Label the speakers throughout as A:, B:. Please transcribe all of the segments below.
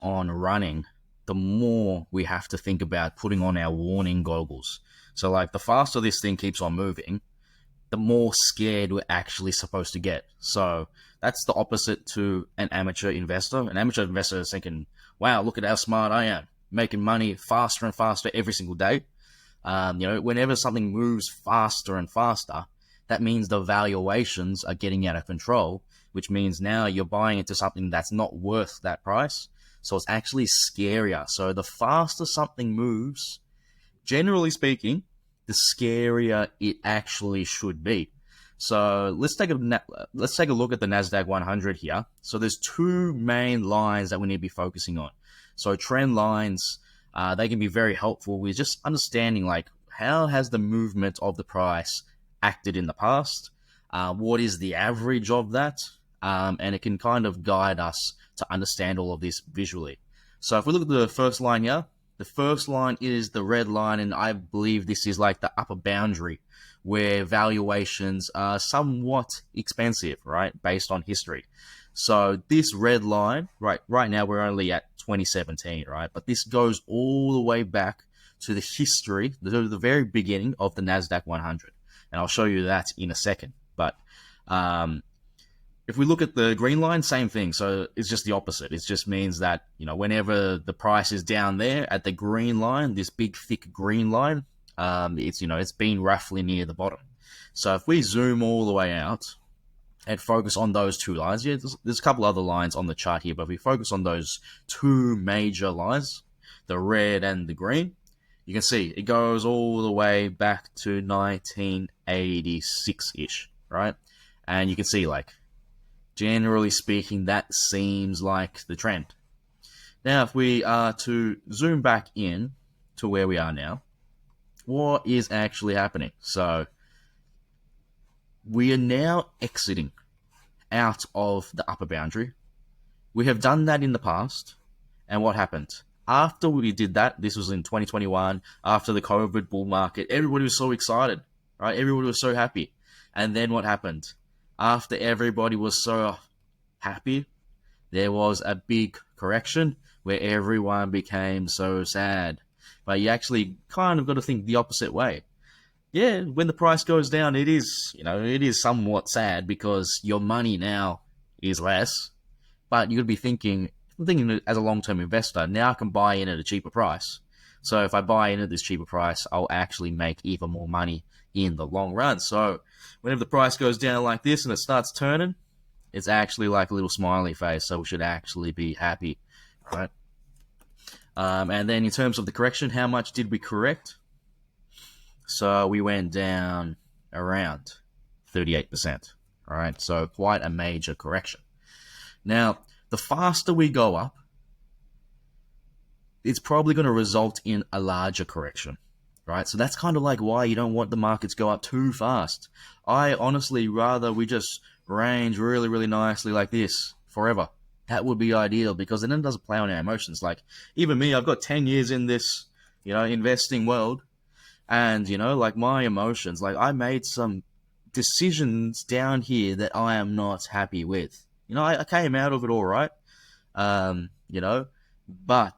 A: on running, the more we have to think about putting on our warning goggles. So like the faster this thing keeps on moving, the more scared we're actually supposed to get. So that's the opposite to an amateur investor. An amateur investor is thinking, wow, look at how smart I am, making money faster and faster every single day. Whenever something moves faster and faster, that means the valuations are getting out of control, which means now you're buying into something that's not worth that price. So it's actually scarier. So the faster something moves, generally speaking, the scarier it actually should be. So let's take a look at the Nasdaq 100 here. So there's two main lines that we need to be focusing on. So trend lines, they can be very helpful with just understanding like how has the movement of the price acted in the past, what is the average of that, and it can kind of guide us to understand all of this visually. So if we look at the first line here, the first line is the red line, and I believe this is like the upper boundary where valuations are somewhat expensive, right, based on history. So this red line, right now we're only at 2017, right, but this goes all the way back to the history, the very beginning of the Nasdaq 100, and I'll show you that in a second. But if we look at the green line, same thing. So it's just the opposite. It just means that, whenever the price is down there at the green line, this big thick green line, it's been roughly near the bottom. So if we zoom all the way out and focus on those two lines, there's a couple other lines on the chart here, but if we focus on those two major lines, the red and the green, you can see it goes all the way back to 1986-ish, right? And you can see, like, generally speaking, that seems like the trend. Now, if we are to zoom back in to where we are now, what is actually happening? So we are now exiting out of the upper boundary. We have done that in the past. And what happened? After we did that, this was in 2021, after the COVID bull market, everybody was so excited, right? Everybody was so happy. And then what happened? After everybody was so happy, there was a big correction where everyone became so sad. But you actually kind of got to think the opposite way. Yeah, when the price goes down, it is somewhat sad because your money now is less. But you got to be thinking as a long-term investor, now I can buy in at a cheaper price. So if I buy in at this cheaper price, I'll actually make even more money in the long run. So whenever the price goes down like this and it starts turning, it's actually like a little smiley face. So we should actually be happy, right? And then in terms of the correction, how much did we correct? So we went down around 38%, all right? So quite a major correction. Now, the faster we go up, it's probably going to result in a larger correction, right? So that's kind of like why you don't want the markets go up too fast. I honestly rather we just range really, really nicely like this forever. That would be ideal because then it doesn't play on our emotions. Like even me, I've got 10 years in this, investing world. And, like my emotions, like I made some decisions down here that I am not happy with. I came out of it all right, but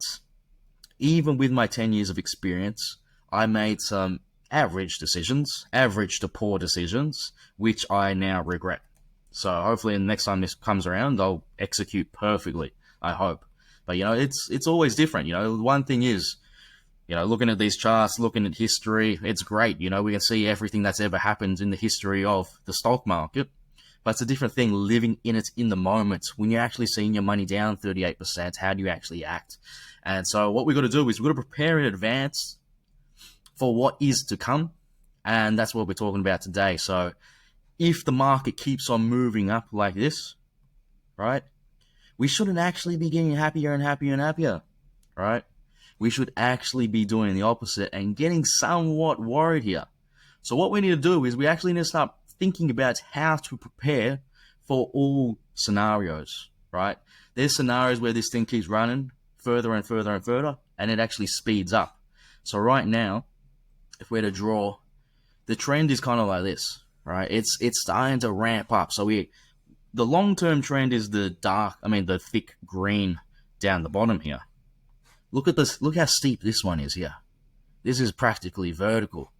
A: even with my 10 years of experience, I made some average decisions, average to poor decisions, which I now regret. So hopefully the next time this comes around, I'll execute perfectly, I hope. But, it's always different. One thing is, looking at these charts, looking at history, it's great. We can see everything that's ever happened in the history of the stock market. But it's a different thing living in it in the moment. When you're actually seeing your money down 38%, how do you actually act? And so what we've got to do is we've got to prepare in advance for what is to come. And that's what we're talking about today. So if the market keeps on moving up like this, right, we shouldn't actually be getting happier and happier and happier, right? We should actually be doing the opposite and getting somewhat worried here. So what we need to do is we actually need to start thinking about how to prepare for all scenarios, right? There's scenarios where this thing keeps running further and further and further, and it actually speeds up. So right now, if we're to draw, the trend is kind of like this, right? It's starting to ramp up. So the long-term trend is the thick green down the bottom here. Look at this. Look how steep this one is here. This is practically vertical.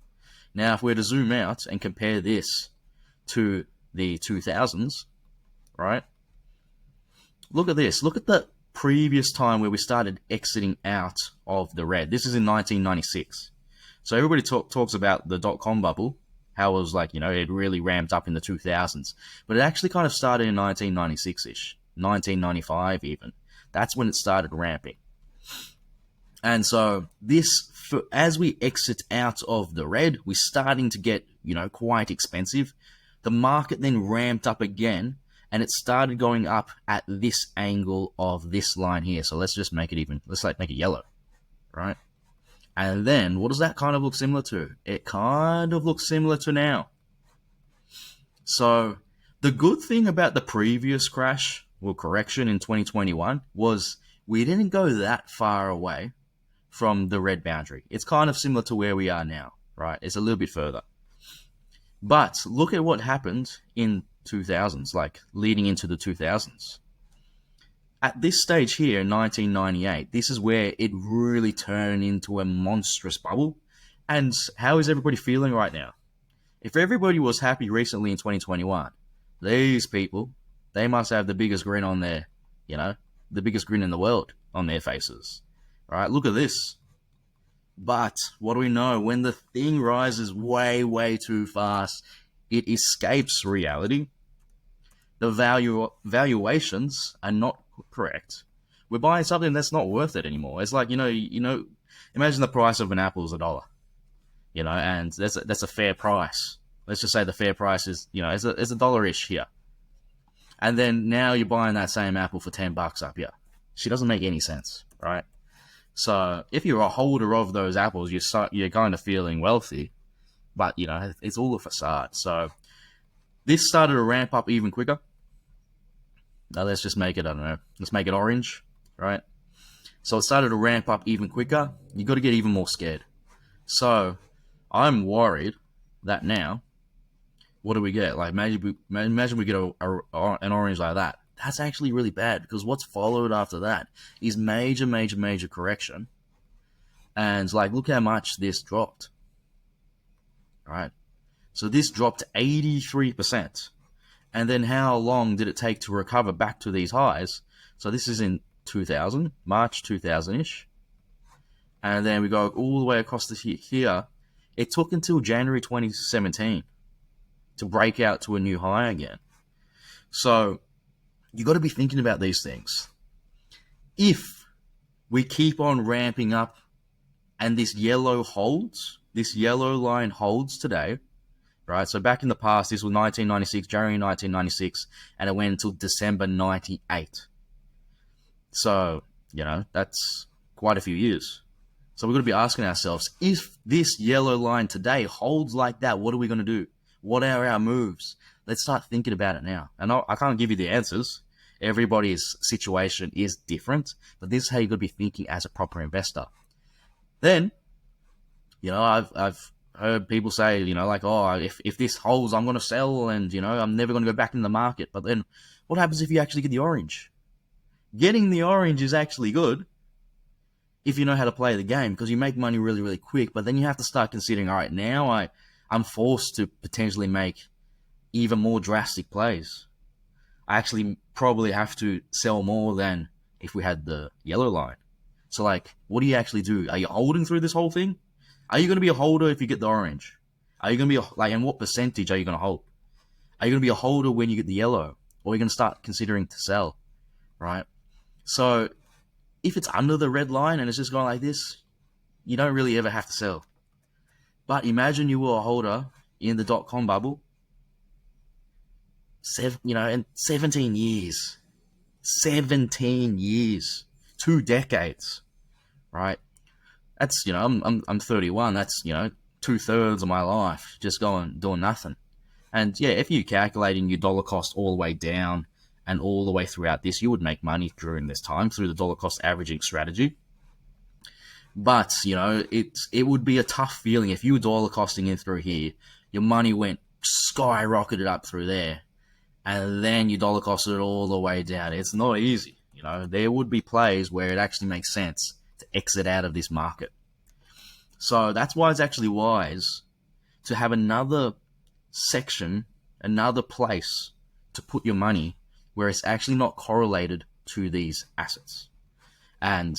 A: Now, if we're to zoom out and compare this to the 2000s, right? Look at this. Look at the previous time where we started exiting out of the red. This is in 1996. So everybody talks about the dot-com bubble, how it was like, it really ramped up in the 2000s. But it actually kind of started in 1996-ish, 1995 even. That's when it started ramping. And so as we exit out of the red, we're starting to get, quite expensive. The market then ramped up again, and it started going up at this angle of this line here. So let's just make it even. Let's make it yellow, right? And then what does that kind of look similar to? It kind of looks similar to now. So the good thing about the previous crash or correction in 2021 was we didn't go that far away from the red boundary. It's kind of similar to where we are now, right? It's a little bit further. But look at what happened in 2000s, like leading into the 2000s. At this stage here in 1998, this is where it really turned into a monstrous bubble. And how is everybody feeling right now? If everybody was happy recently in 2021, these people, they must have the biggest grin on their, the biggest grin in the world on their faces. All right, look at this. But what do we know? When the thing rises way, way too fast, it escapes reality. The valuations are not correct. We're buying something that's not worth it anymore. It's like, imagine the price of an apple is $1, and that's a fair price. Let's just say the fair price is, it's a dollar-ish here. And then now you're buying that same apple for $10 up here. She doesn't make any sense, right? So if you're a holder of those apples, you're kind of feeling wealthy, but it's all a facade. So this started to ramp up even quicker. Now let's just make it, let's make it orange, right? So it started to ramp up even quicker. You got to get even more scared. So I'm worried that now, what do we get? Like imagine we get an orange like that. That's actually really bad, because what's followed after that is major, major, major correction. And look how much this dropped. All right. So this dropped 83%. And then how long did it take to recover back to these highs? So this is in 2000, March 2000-ish. And then we go all the way across here. It took until January 2017 to break out to a new high again. So you got to be thinking about these things. If we keep on ramping up and this yellow line holds today, right? So back in the past, this was 1996, January 1996, and it went until December 98. So, that's quite a few years. So we've got to be asking ourselves, if this yellow line today holds like that, what are we going to do? What are our moves? Let's start thinking about it now. And I can't give you the answers. Everybody's situation is different, but this is how you got to be thinking as a proper investor. Then, I've heard people say, if this holds, I'm going to sell, and, I'm never going to go back in the market. But then what happens if you actually get the orange? Getting the orange is actually good if you know how to play the game, because you make money really, really quick. But then you have to start considering, all right, now I'm forced to potentially make even more drastic plays. I actually probably have to sell more than if we had the yellow line. So, what do you actually do? Are you holding through this whole thing? Are you going to be a holder if you get the orange? Are you going to be, and what percentage are you going to hold? Are you going to be a holder when you get the yellow? Or are you going to start considering to sell, right? So, if it's under the red line and it's just going like this, you don't really ever have to sell. But imagine you were a holder in the dot-com bubble, and 17 years. 17 years. 2 decades, right? That's, I'm 31. That's, 2/3 of my life just doing nothing. And yeah, if you're calculating your dollar cost all the way down and all the way throughout this, you would make money during this time through the dollar cost averaging strategy. But, it would be a tough feeling if you were dollar costing in through here, your money went skyrocketed up through there, and then you dollar costed it all the way down. It's not easy, there would be plays where it actually makes sense to exit out of this market. So that's why it's actually wise to have another section, another place to put your money where it's actually not correlated to these assets. And,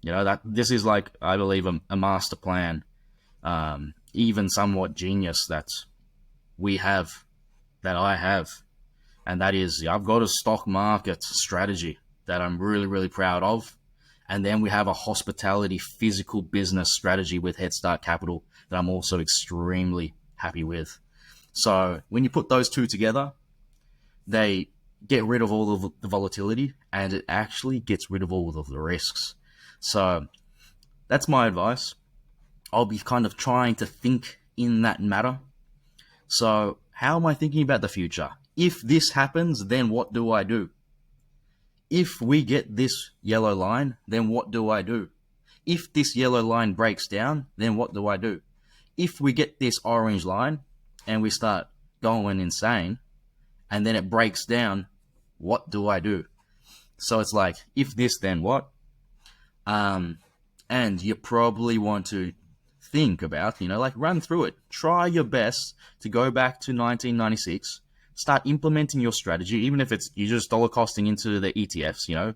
A: that this is like, I believe, a master plan, even somewhat genius that I have. And that is, I've got a stock market strategy that I'm really, really proud of. And then we have a hospitality physical business strategy with Headstart Capital that I'm also extremely happy with. So when you put those two together, they get rid of all of the volatility, and it actually gets rid of all of the risks. So that's my advice. I'll be kind of trying to think in that matter. So how am I thinking about the future? If this happens, then what do I do? If we get this yellow line, then what do I do? If this yellow line breaks down, then what do I do? If we get this orange line and we start going insane and then it breaks down, what do I do? So it's like, if this, then what? And you probably want to think about, run through it. Try your best to go back to 1996. Start implementing your strategy, even if you're just dollar costing into the ETFs,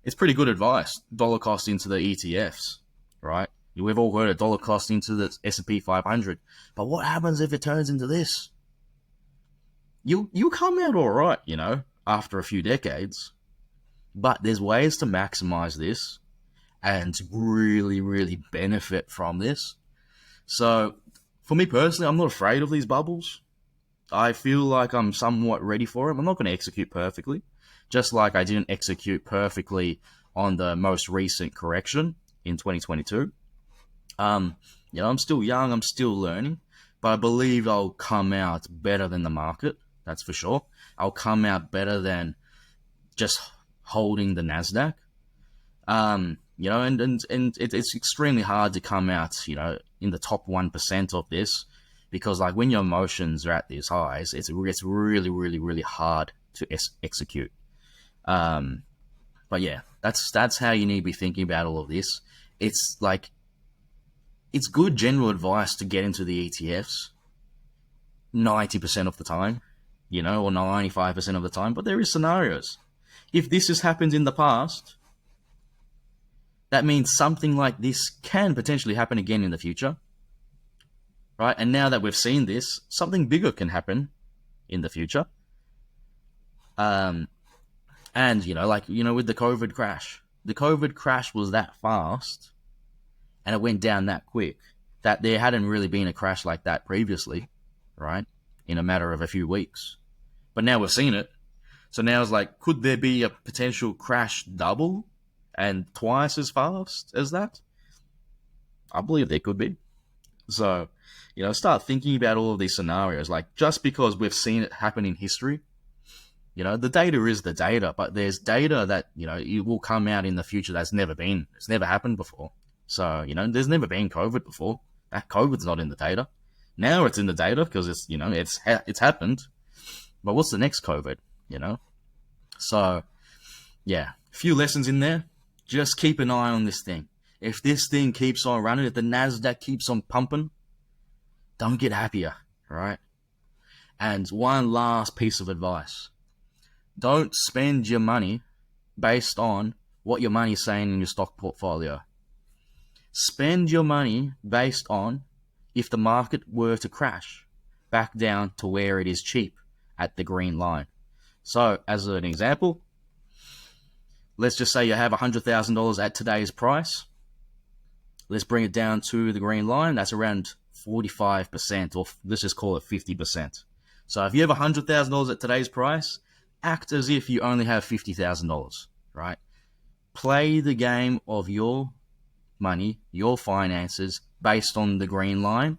A: it's pretty good advice. Dollar cost into the ETFs, right? We've all heard of dollar cost into the S&P 500. But what happens if it turns into this? You'll come out all right, after a few decades. But there's ways to maximize this and to really, really benefit from this. So for me personally, I'm not afraid of these bubbles. I feel like I'm somewhat ready for them. I'm not going to execute perfectly, just like I didn't execute perfectly on the most recent correction in 2022. I'm still young, I'm still learning, but I believe I'll come out better than the market. That's for sure. I'll come out better than just holding the Nasdaq. And it's extremely hard to come out, in the top 1% of this. Because when your emotions are at these highs, it's really, really, really hard to execute. But yeah, that's how you need to be thinking about all of this. It's good general advice to get into the ETFs 90% of the time, or 95% of the time. But there is scenarios. If this has happened in the past, that means something like this can potentially happen again in the future. Right? And now that we've seen this, something bigger can happen in the future. And, with the COVID crash. The COVID crash was that fast and it went down that quick that there hadn't really been a crash like that previously, right? In a matter of a few weeks. But now we've seen it. So now it's like, could there be a potential crash double and twice as fast as that? I believe there could be. So, start thinking about all of these scenarios. Just because we've seen it happen in history, the data is the data, but there's data that, it will come out in the future it's never happened before. So, there's never been COVID before. That COVID's not in the data. Now it's in the data because it's happened. But what's the next COVID, So, yeah, a few lessons in there. Just keep an eye on this thing. If this thing keeps on running, if the Nasdaq keeps on pumping, don't get happier, right? And one last piece of advice. Don't spend your money based on what your money is saying in your stock portfolio. Spend your money based on if the market were to crash back down to where it is cheap at the green line. So, as an example, let's just say you have $100,000 at today's price. Let's bring it down to the green line. That's around 45%, or let's just call it 50%. So if you have $100,000 at today's price, act as if you only have $50,000, right? Play the game of your money, your finances, based on the green line,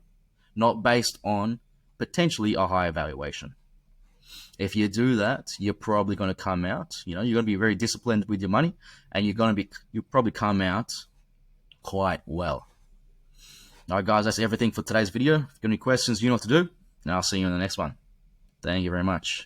A: not based on potentially a higher valuation. If you do that, you're probably going to come out, you're going to be very disciplined with your money, and you'll probably come out quite well. Alright guys, that's everything for today's video. If you've got any questions, you know what to do, and I'll see you in the next one. Thank you very much.